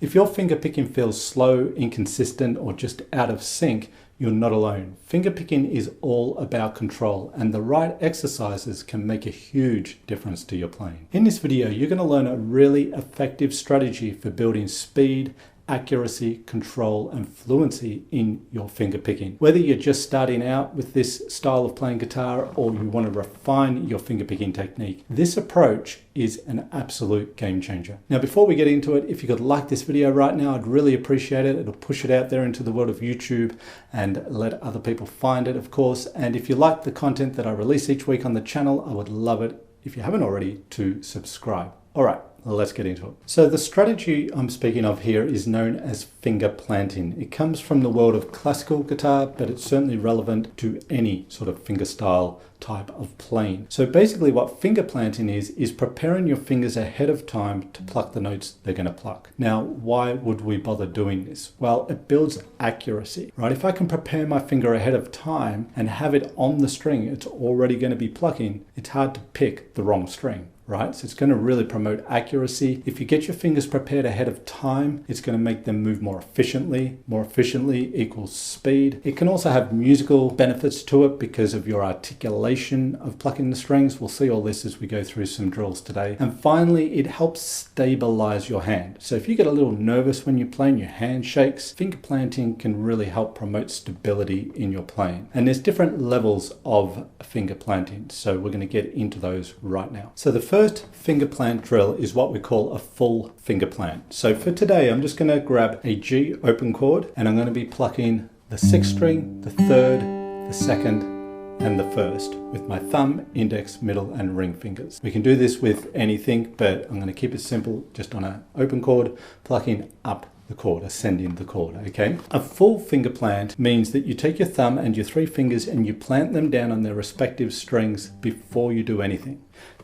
If your finger picking feels slow, inconsistent, or just out of sync, you're not alone. Fingerpicking is all about control, and the right exercises can make a huge difference to your playing. In this video, you're going to learn a really effective strategy for building speed, accuracy, control, and fluency in your finger picking. Whether you're just starting out with this style of playing guitar or you want to refine your finger picking technique, this approach is an absolute game changer. Now, before we get into it, if you could like this video right now, I'd really appreciate it. It'll push it out there into the world of YouTube and let other people find it, of course. And if you like the content that I release each week on the channel, I would love it, if you haven't already, to subscribe. All right, let's get into it. So the strategy I'm speaking of here is known as finger planting. It comes from the world of classical guitar, but it's certainly relevant to any sort of fingerstyle type of playing. So basically what finger planting is preparing your fingers ahead of time to pluck the notes they're going to pluck. Now, why would we bother doing this? Well, it builds accuracy, right? If I can prepare my finger ahead of time and have it on the string it's already going to be plucking, it's hard to pick the wrong string. Right? So it's going to really promote accuracy. If you get your fingers prepared ahead of time, it's going to make them move more efficiently. More efficiently equals speed. It can also have musical benefits to it because of your articulation of plucking the strings. We'll see all this as we go through some drills today. And finally, it helps stabilize your hand. So if you get a little nervous when you're playing, your hand shakes, finger planting can really help promote stability in your playing. And there's different levels of finger planting. So we're going to get into those right now. So the first finger plant drill is what we call a full finger plant. So for today, I'm just going to grab a G open chord and I'm going to be plucking the 6th string, the 3rd, the 2nd, and the 1st with my thumb, index, middle, and ring fingers. We can do this with anything, but I'm going to keep it simple, just on an open chord, plucking up the chord, ascending the chord, okay? A full finger plant means that you take your thumb and your 3 fingers and you plant them down on their respective strings before you do anything.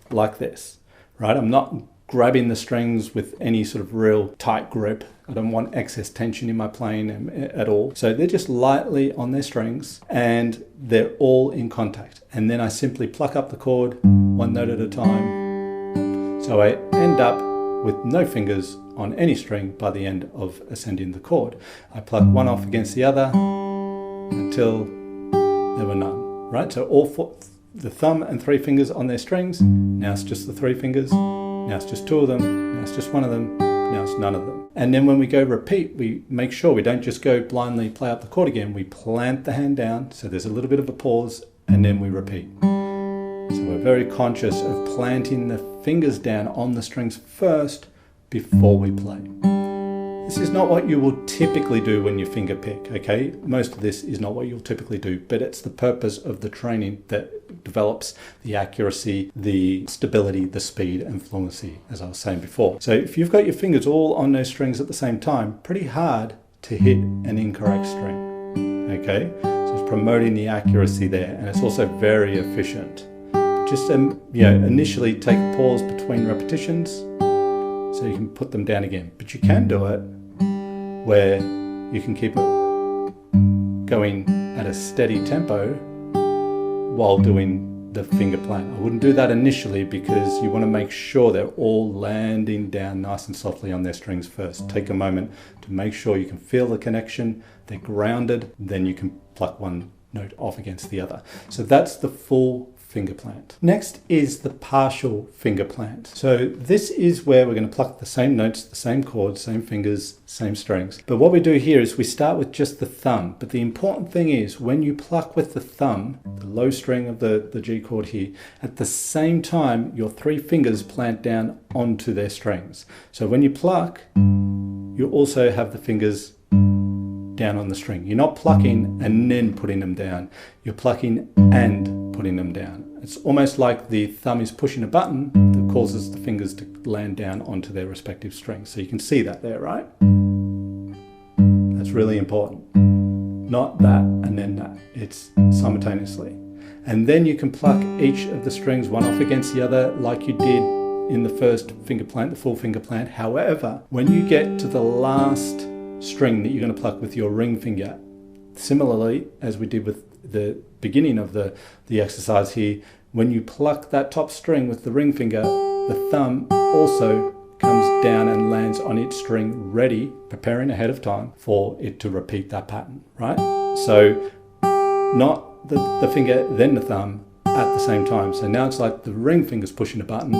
Like this, right? I'm not grabbing the strings with any sort of real tight grip. I don't want excess tension in my playing at all. So they're just lightly on their strings and they're all in contact. And then I simply pluck up the chord one note at a time. So I end up with no fingers on any string by the end of ascending the chord. I pluck one off against the other until there were none, right? So all 4, the thumb and 3 fingers on their strings. Now it's just the 3 fingers. Now it's just 2 of them. Now it's just 1 of them. Now it's none of them. And then when we go repeat, we make sure we don't just go blindly play out the chord again. We plant the hand down, so there's a little bit of a pause, and then we repeat. So we're very conscious of planting the fingers down on the strings first before we play. This is not what you will typically do when you finger pick, okay? Most of this is not what you'll typically do, but it's the purpose of the training that develops the accuracy, the stability, the speed, and fluency, as I was saying before. So if you've got your fingers all on those strings at the same time, pretty hard to hit an incorrect string, okay? So it's promoting the accuracy there, and it's also very efficient. Just initially take a pause between repetitions so you can put them down again. But you can do it where you can keep it going at a steady tempo while doing the finger plant. I wouldn't do that initially because you want to make sure they're all landing down nice and softly on their strings first. Take a moment to make sure you can feel the connection, they're grounded, then you can pluck one note off against the other. So that's the full finger plant. Next is the partial finger plant. So this is where we're going to pluck the same notes, the same chords, same fingers, same strings. But what we do here is we start with just the thumb. But the important thing is when you pluck with the thumb, the low string of the G chord here, at the same time your 3 fingers plant down onto their strings. So when you pluck, you also have the fingers down on the string. You're not plucking and then putting them down. You're plucking and putting them down. It's almost like the thumb is pushing a button that causes the fingers to land down onto their respective strings. So you can see that there, right? That's really important. Not that and then that. It's simultaneously. And then you can pluck each of the strings one off against the other like you did in the first finger plant, the full finger plant. However, when you get to the last string that you're going to pluck with your ring finger, similarly as we did with the beginning of the exercise here, when you pluck that top string with the ring finger, the thumb also comes down and lands on its string ready, preparing ahead of time for it to repeat that pattern, right? So not the finger, then the thumb at the same time. So now it's like the ring finger's pushing a button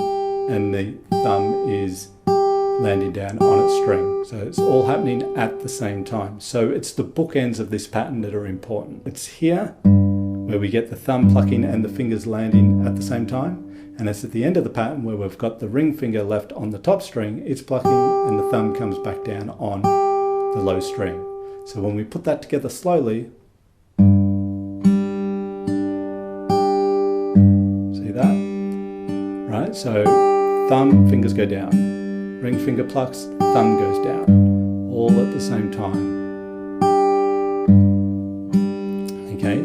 and the thumb is landing down on its string. So it's all happening at the same time. So it's the bookends of this pattern that are important. It's here where we get the thumb plucking and the fingers landing at the same time. And it's at the end of the pattern where we've got the ring finger left on the top string, it's plucking and the thumb comes back down on the low string. So when we put that together slowly, see that? Right, so thumb, fingers go down, ring finger plucks, thumb goes down, all at the same time. Okay,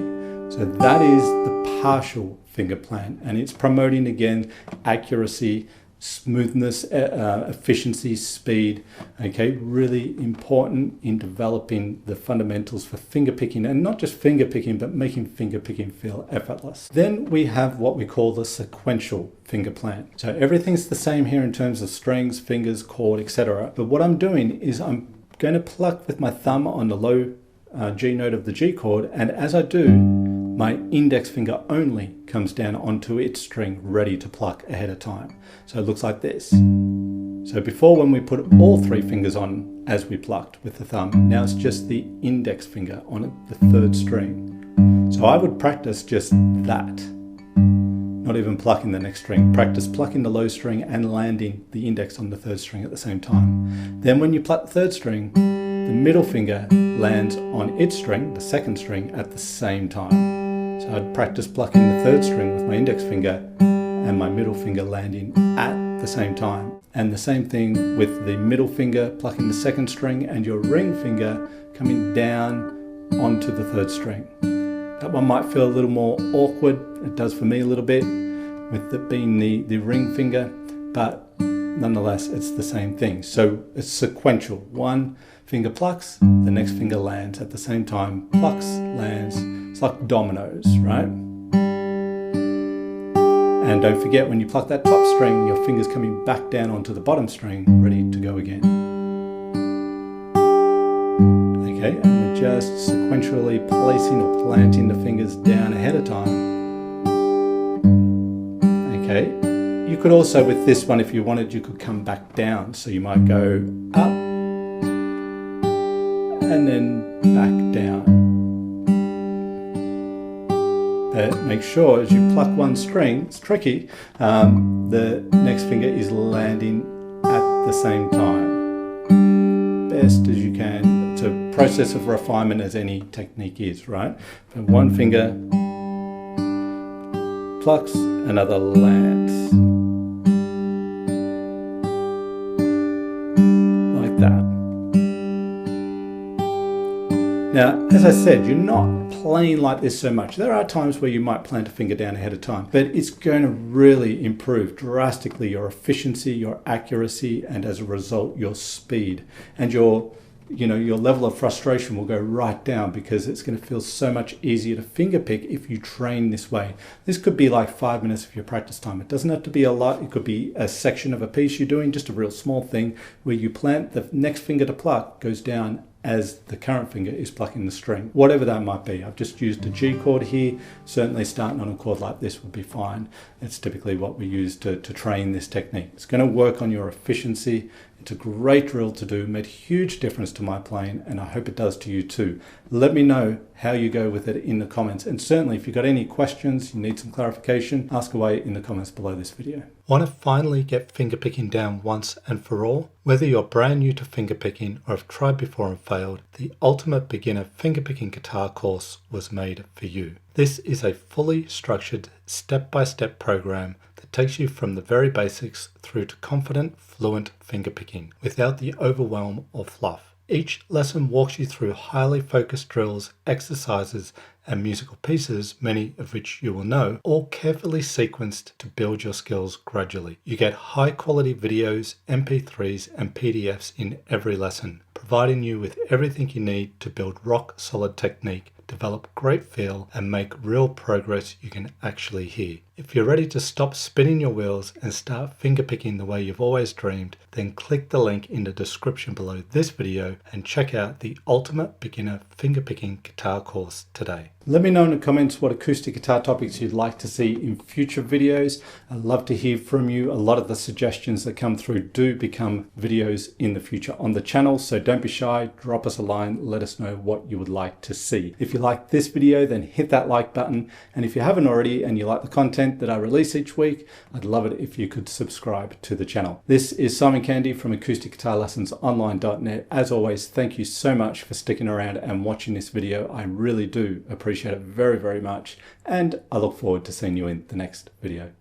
so that is the partial finger plan, and it's promoting again accuracy, smoothness, efficiency, speed. Okay, really important in developing the fundamentals for finger picking, and not just finger picking, but making finger picking feel effortless. Then we have what we call the sequential finger plan. So everything's the same here in terms of strings, fingers, chord, etc. But what I'm doing is I'm going to pluck with my thumb on the low G note of the G chord, and as I do, my index finger only comes down onto its string ready to pluck ahead of time. So it looks like this. So before, when we put all three fingers on as we plucked with the thumb, now it's just the index finger on the third string. So I would practice just that, not even plucking the next string. Practice plucking the low string and landing the index on the third string at the same time. Then when you pluck the third string, the middle finger lands on its string, the second string, at the same time. So I'd practice plucking the third string with my index finger and my middle finger landing at the same time. And the same thing with the middle finger plucking the second string and your ring finger coming down onto the third string. That one might feel a little more awkward. It does for me a little bit with it being the ring finger, but nonetheless, it's the same thing. So it's sequential. One finger plucks, the next finger lands at the same time, plucks, lands. It's like dominoes, right? And don't forget, when you pluck that top string, your finger's coming back down onto the bottom string, ready to go again. Okay, and we're just sequentially placing or planting the fingers down ahead of time. Okay, you could also, with this one, if you wanted, you could come back down. So you might go up and then back down. But make sure as you pluck one string, it's tricky, the next finger is landing at the same time, best as you can. It's a process of refinement, as any technique is, right? But one finger plucks, another lands. Like that. Now, as I said, you're not playing like this so much. There are times where you might plant a finger down ahead of time, but it's going to really improve drastically your efficiency, your accuracy, and as a result, your speed. And your level of frustration will go right down, because it's going to feel so much easier to finger pick if you train this way. This could be like 5 minutes of your practice time. It doesn't have to be a lot. It could be a section of a piece you're doing, just a real small thing where you plant the next finger to pluck goes down as the current finger is plucking the string, whatever that might be. I've just used a G chord here. Certainly starting on a chord like this would be fine. It's typically what we use to train this technique. It's going to work on your efficiency. It's a great drill to do, made a huge difference to my playing, and I hope it does to you too. Let me know how you go with it in the comments, and certainly if you've got any questions, you need some clarification, ask away in the comments below this video. Want to finally get fingerpicking down once and for all? Whether you're brand new to fingerpicking or have tried before and failed, the Ultimate Beginner Fingerpicking Guitar course was made for you. This is a fully structured step-by-step program that takes you from the very basics through to confident, fluent fingerpicking without the overwhelm or fluff. Each lesson walks you through highly focused drills, exercises, and musical pieces, many of which you will know, all carefully sequenced to build your skills gradually. You get high quality videos, MP3s, and PDFs in every lesson, providing you with everything you need to build rock solid technique develop great feel, and make real progress you can actually hear. If you're ready to stop spinning your wheels and start fingerpicking the way you've always dreamed, then click the link in the description below this video and check out the Ultimate Beginner Fingerpicking Guitar course today. Let me know in the comments what acoustic guitar topics you'd like to see in future videos. I'd love to hear from you. A lot of the suggestions that come through do become videos in the future on the channel, so don't be shy, drop us a line, let us know what you would like to see. If you like this video, then hit that like button, and if you haven't already and you like the content that I release each week, I'd love it if you could subscribe to the channel. This is Simon Candy from acousticguitarlessonsonline.net. As always, thank you so much for sticking around and watching this video. I really do appreciate it very, very much, and I look forward to seeing you in the next video.